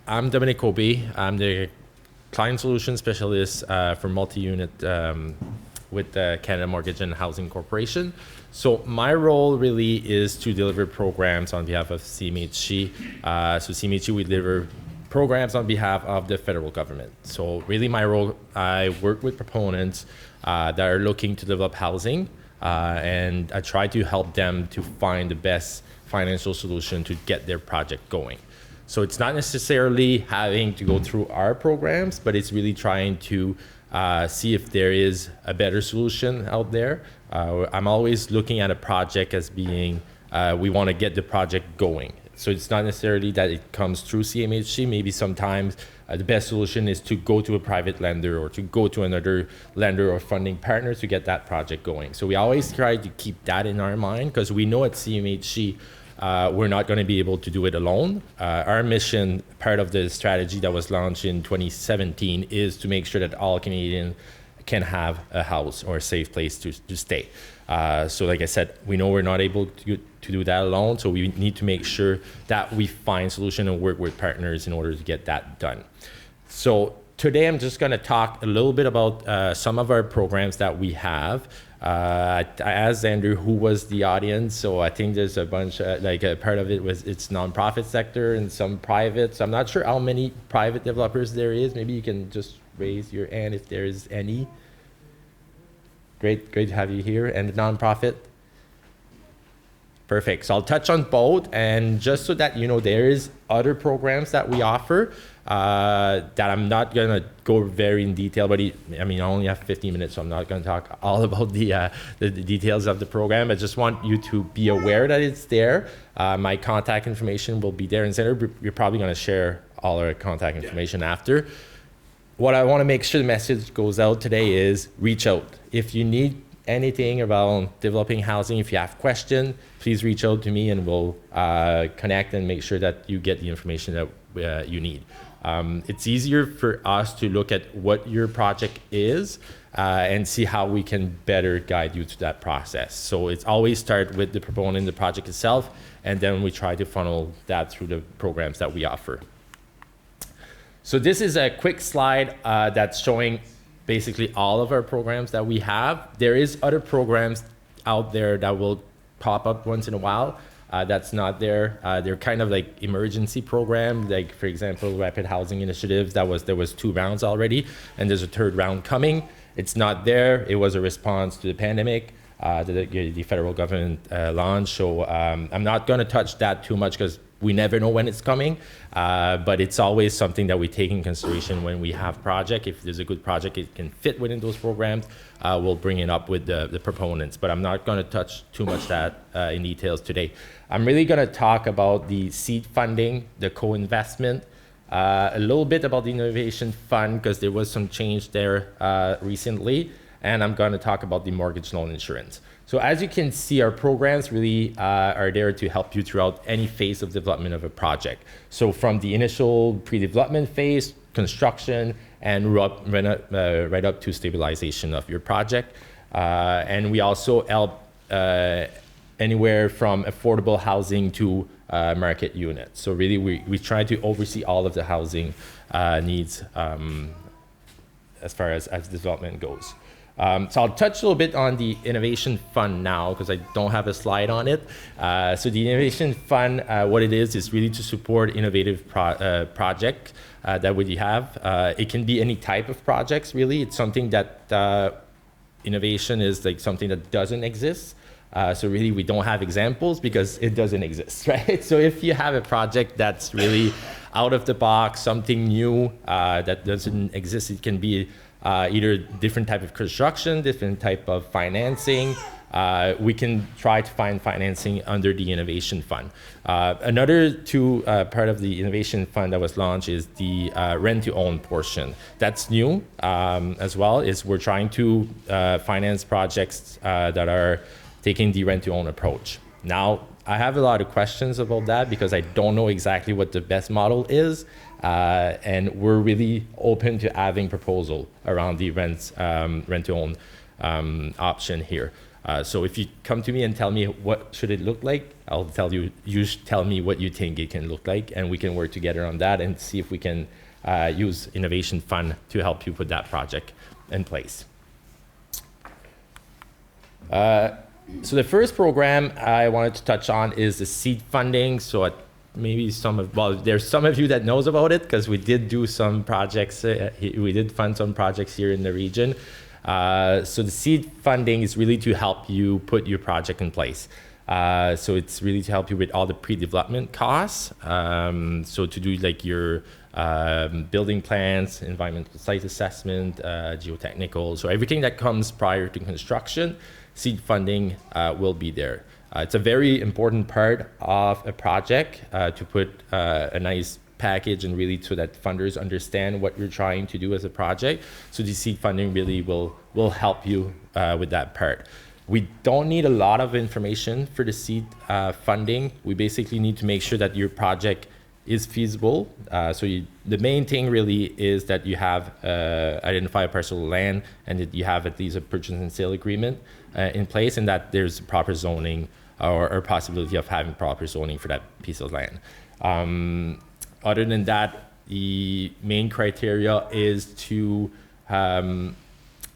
I'm Dominic. I'm the client solution specialist for multi-unit with the Canada Mortgage and Housing Corporation. So my role really is to deliver programs on behalf of CMHC. So CMHC, we deliver programs on behalf of the federal government. So really my role, I work with proponents that are looking to develop housing, and I try to help them to find the best financial solution to get their project going. So it's not necessarily having to go through our programs, but it's really trying to see if there is a better solution out there. I'm always looking at a project as being, we want to get the project going. So it's not necessarily that it comes through CMHC. Maybe sometimes the best solution is to go to a private lender or to go to another lender or funding partner to get that project going. So we always try to keep that in our mind, because we know at CMHC, we're not going to be able to do it alone. Our mission, part of the strategy that was launched in 2017, is to make sure that all Canadians can have a house or a safe place to stay. So like I said, we know we're not able to do that alone, so we need to make sure that we find solution and work with partners in order to get that done. So today I'm just going to talk a little bit about some of our programs that we have. I asked Andrew who was the audience, so I think there's a bunch, like a part of it was it's nonprofit sector and some private. So I'm not sure how many private developers there is. Maybe you can just raise your hand if there is any. Great to have you here. And the nonprofit? Perfect. So I'll touch on both, and just so that you know, there is other programs that we offer that I'm not going to go very in detail, but I only have 15 minutes, so I'm not going to talk all about the details of the program. I just want you to be aware that it's there. My contact information will be there, and Senator, you're probably going to share all our contact information after. What I want to make sure the message goes out today is reach out. If you need anything around developing housing, if you have questions, please reach out to me and we'll connect and make sure that you get the information that you need. It's easier for us to look at what your project is and see how we can better guide you through that process. So it's always start with the proponent, the project itself, and then we try to funnel that through the programs that we offer. So this is a quick slide that's showing basically all of our programs that we have. There is other programs out there that will pop up once in a while. That's not there. They're kind of like emergency programs, like for example, Rapid Housing Initiatives. There was 2 rounds already, and there's a 3rd round coming. It's not there. It was a response to the pandemic that the federal government launched. So I'm not going to touch that too much because we never know when it's coming, but it's always something that we take in consideration when we have project. If there's a good project, it can fit within those programs, we'll bring it up with the proponents. But I'm not going to touch too much that in details today. I'm really going to talk about the seed funding, the co-investment, a little bit about the innovation fund because there was some change there recently, and I'm going to talk about the mortgage loan insurance. So as you can see, our programs really are there to help you throughout any phase of development of a project. So from the initial pre-development phase, construction, and right up to stabilization of your project. And we also help anywhere from affordable housing to market units. So really we try to oversee all of the housing needs as far as development goes. So I'll touch a little bit on the Innovation Fund now because I don't have a slide on it. So the Innovation Fund, what it is really to support innovative projects that we have. It can be any type of projects, really. It's something that innovation is like something that doesn't exist. So really we don't have examples because it doesn't exist, right? So if you have a project that's really out of the box, something new that doesn't exist, it can be either different type of construction, different type of financing. We can try to find financing under the Innovation Fund. Another part of the Innovation Fund that was launched is the rent-to-own portion. That's new as well, is we're trying to finance projects that are taking the rent-to-own approach. Now, I have a lot of questions about that because I don't know exactly what the best model is. And we're really open to having proposal around the rent-to-own option here. So if you come to me and tell me what should it look like, I'll tell you, tell me what you think it can look like, and we can work together on that and see if we can use Innovation Fund to help you put that project in place. So the first program I wanted to touch on is the seed funding. So maybe there's some of you that knows about it because we did do some projects. We did fund some projects here in the region. So the seed funding is really to help you put your project in place. So it's really to help you with all the pre-development costs. So to do like your building plans, environmental site assessment, geotechnical, so everything that comes prior to construction, seed funding will be there. It's a very important part of a project to put a nice package and really so that funders understand what you're trying to do as a project. So the seed funding really will help you with that part. We don't need a lot of information for the seed funding. We basically need to make sure that your project is feasible. The main thing really is that you have identify a parcel of land and that you have at least a purchase and sale agreement in place, and that there's proper zoning or possibility of having proper zoning for that piece of land. Other than that, the main criteria is to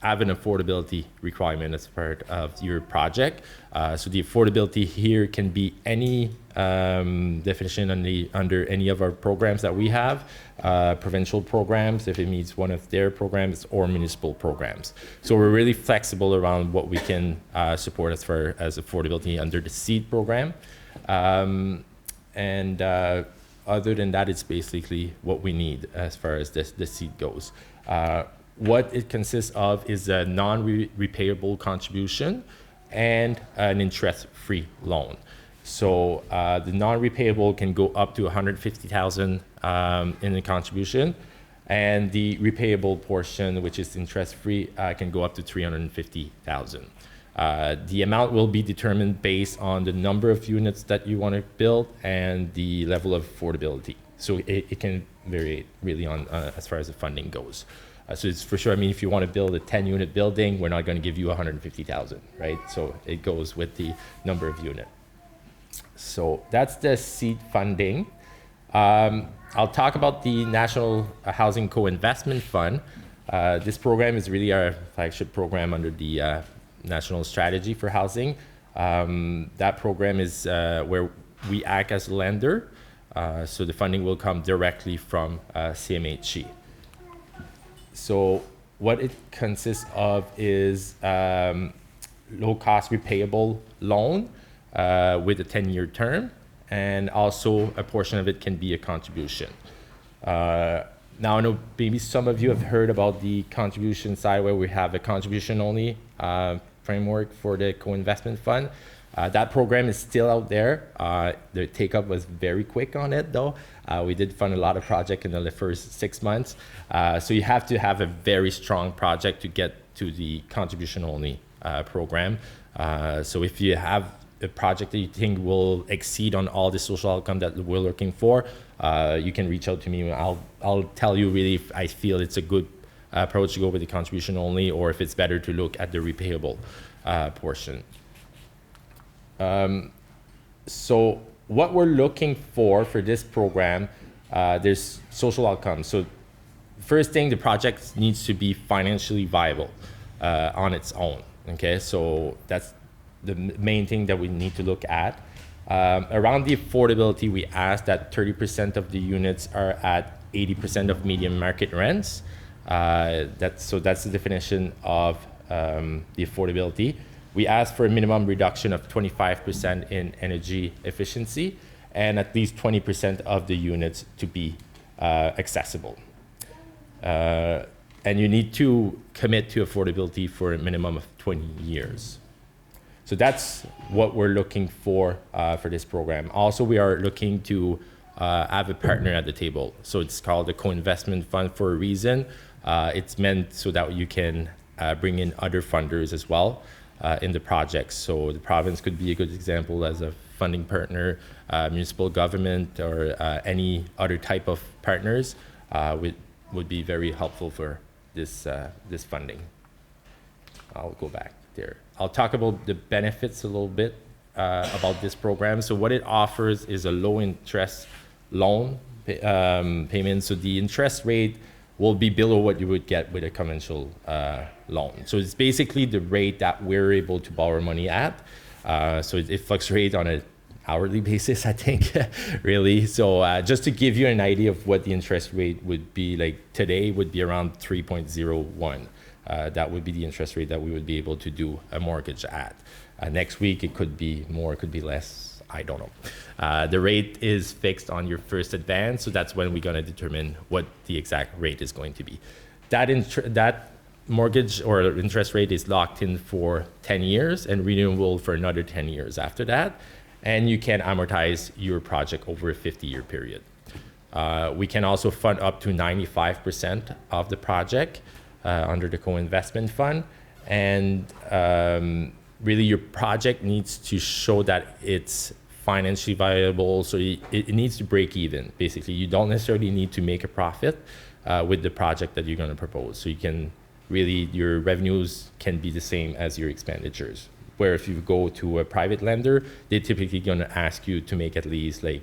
have an affordability requirement as part of your project. So the affordability here can be any definition under any of our programs that we have, provincial programs, if it meets one of their programs, or municipal programs. So we're really flexible around what we can support as far as affordability under the SEED program. Other than that, it's basically what we need as far as the SEED goes. What it consists of is a non-repayable contribution and an interest-free loan. So the non-repayable can go up to $150,000 in the contribution, and the repayable portion, which is interest-free, can go up to $350,000. The amount will be determined based on the number of units that you want to build and the level of affordability. So it can vary really on as far as the funding goes. So it's for sure, I mean, if you want to build a 10-unit building, we're not going to give you $150,000, right? So it goes with the number of units. So that's the seed funding. I'll talk about the National Housing Co-Investment Fund. This program is really our flagship program under the National Strategy for Housing. That program is where we act as a lender. So the funding will come directly from CMHC. So what it consists of is low-cost repayable loan with a 10-year term, and also a portion of it can be a contribution. Now, I know maybe some of you have heard about the contribution side where we have a contribution-only framework for the co-investment fund. That program is still out there. The take-up was very quick on it, though. We did fund a lot of projects in the first 6 months. So you have to have a very strong project to get to the contribution-only program. So if you have a project that you think will exceed on all the social outcome that we're looking for, you can reach out to me. I'll tell you really if I feel it's a good approach to go with the contribution only, or if it's better to look at the repayable portion. So what we're looking for this program, there's social outcomes. So first thing, the project needs to be financially viable on its own. Okay, so that's the main thing that we need to look at. Around the affordability, we ask that 30% of the units are at 80% of median market rents. That's the definition of the affordability. We ask for a minimum reduction of 25% in energy efficiency and at least 20% of the units to be accessible. And you need to commit to affordability for a minimum of 20 years. So that's what we're looking for this program. Also, we are looking to have a partner at the table. So it's called the co-investment fund for a reason. It's meant so that you can bring in other funders as well in the project. So the province could be a good example as a funding partner, municipal government, or any other type of partners would be very helpful for this funding. I'll go back there. I'll talk about the benefits a little bit about this program. So what it offers is a low interest loan payment. So the interest rate will be below what you would get with a conventional loan. So it's basically the rate that we're able to borrow money at. So it fluctuates on an hourly basis, I think, really. So just to give you an idea of what the interest rate would be, like today would be around 3.01. That would be the interest rate that we would be able to do a mortgage at. Next week, it could be more, it could be less. I don't know. The rate is fixed on your first advance, so that's when we're going to determine what the exact rate is going to be. That mortgage or interest rate is locked in for 10 years and renewable for another 10 years after that. And you can amortize your project over a 50-year period. We can also fund up to 95% of the project under the co-investment fund. And really your project needs to show that it's financially viable, so it needs to break even. Basically, you don't necessarily need to make a profit with the project that you're going to propose. So you can really, your revenues can be the same as your expenditures. Where if you go to a private lender, they're typically going to ask you to make at least like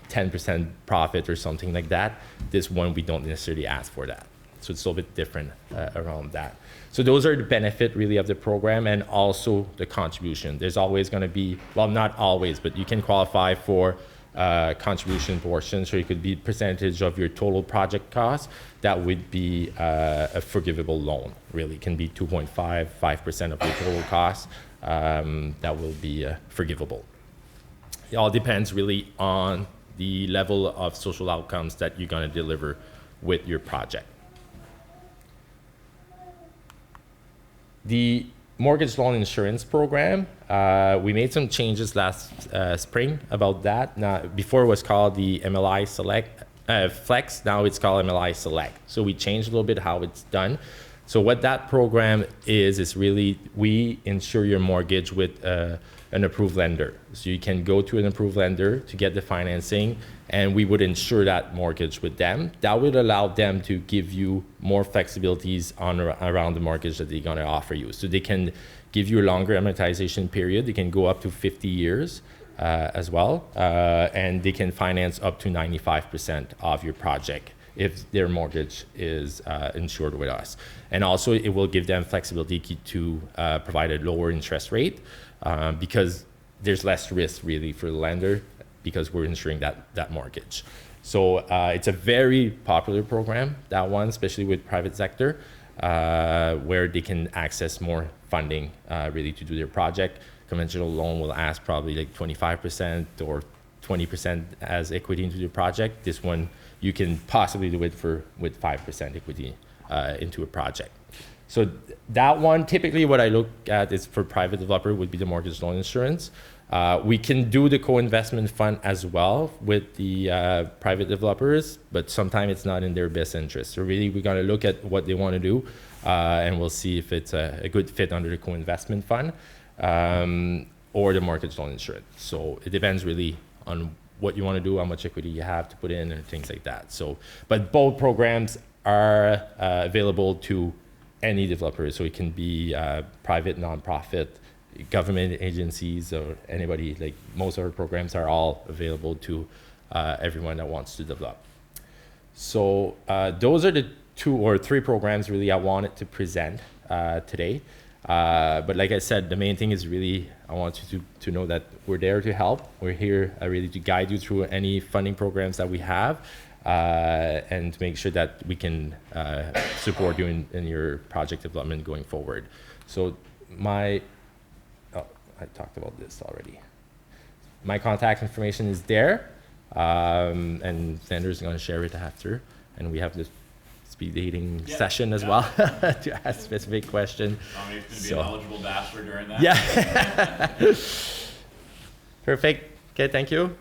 10% profit or something like that. This one, we don't necessarily ask for that. So it's a little bit different around that. So those are the benefit really of the program, and also the contribution. There's always going to be, well, not always, but you can qualify for contribution portion. So it could be percentage of your total project cost. That would be a forgivable loan. Really, it can be 2.5% of your total cost. That will be forgivable. It all depends really on the level of social outcomes that you're going to deliver with your project. The mortgage loan insurance program, we made some changes last spring about that. Now, before it was called the MLI Select Flex, now it's called MLI Select. So we changed a little bit how it's done. So what that program is really, we insure your mortgage with an approved lender. So you can go to an approved lender to get the financing, and we would insure that mortgage with them. That would allow them to give you more flexibilities around the mortgage that they're going to offer you. So they can give you a longer amortization period. They can go up to 50 years as well, and they can finance up to 95% of your project if their mortgage is insured with us. And also it will give them flexibility to provide a lower interest rate because there's less risk really for the lender because we're insuring that mortgage. So it's a very popular program, that one, especially with private sector, where they can access more funding really to do their project. Conventional loan will ask probably like 25% or 20% as equity into the project. This one, you can possibly do it with 5% equity into a project. So that one, typically what I look at is for private developer would be the mortgage loan insurance. We can do the co-investment fund as well with the private developers, but sometimes it's not in their best interest. So really, we're going to look at what they want to do, and we'll see if it's a good fit under the co-investment fund or the mortgage loan insurance. So it depends really on what you want to do, how much equity you have to put in, and things like that. So, but both programs are available to any developer. So it can be private, nonprofit, government agencies, or anybody. Like most of our programs are all available to everyone that wants to develop. So those are the 2 or 3 programs really I wanted to present today. But like I said, the main thing is really I want you to know that we're there to help. We're here really to guide you through any funding programs that we have and to make sure that we can support you in your project development going forward. So I talked about this already. My contact information is there, and Xander's going to share it after. And we have this speed dating session as well to ask specific questions. Dominic's going to be an eligible bachelor during that. Yeah. Perfect. Okay, thank you.